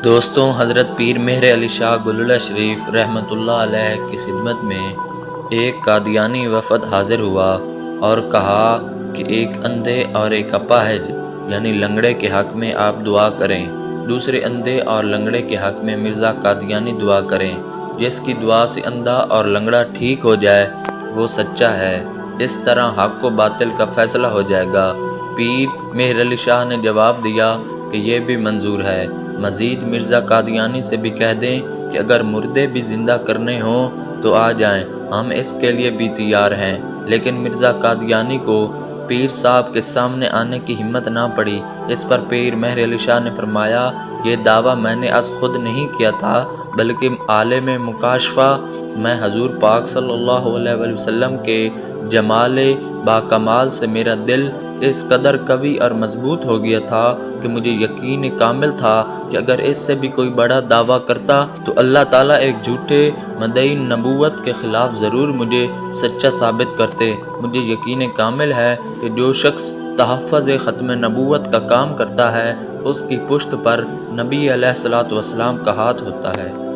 دوستوں، حضرت پیر مہر علی شاہ گلولہ شریف رحمۃ اللہ علیہ کی خدمت میں ایک قادیانی وفد حاضر ہوا اور کہا کہ ایک اندھے اور ایک اپاہج یعنی لنگڑے کے حق میں آپ دعا کریں۔ دوسرے اندھے اور لنگڑے کے حق میں مرزا قادیانی دعا کریں۔ جس کی دعا سے اندھا اور لنگڑا ٹھیک ہو جائے وہ سچا ہے۔ اس طرح حق و باطل کا فیصلہ ہو جائے گا۔ پیر مہر علی شاہ نے جواب دیا کہ یہ بھی منظور ہے۔ مزید مرزا قادیانی سے بھی کہہ دیں کہ اگر مردے بھی زندہ کرنے ہوں تو آ جائیں، ہم اس کے لیے بھی تیار ہیں۔ لیکن مرزا قادیانی کو پیر صاحب کے سامنے آنے کی ہمت نہ پڑی۔ اس پر پیر مہر علی شاہ نے فرمایا، یہ دعویٰ میں نے از خود نہیں کیا تھا بلکہ عالم مکاشفہ میں حضور پاک صلی اللہ علیہ وآلہ وسلم کے جمال با کمال سے میرا دل اس قدر قوی اور مضبوط ہو گیا تھا کہ مجھے یقین کامل تھا کہ اگر اس سے بھی کوئی بڑا دعویٰ کرتا تو اللہ تعالیٰ ایک جھوٹے مدعی نبوت کے خلاف ضرور مجھے سچا ثابت کرتے۔ مجھے یقین کامل ہے کہ جو شخص تحفظ ختم نبوت کا کام کرتا ہے اس کی پشت پر نبی علیہ الصلوۃ والسلام کا ہاتھ ہوتا ہے۔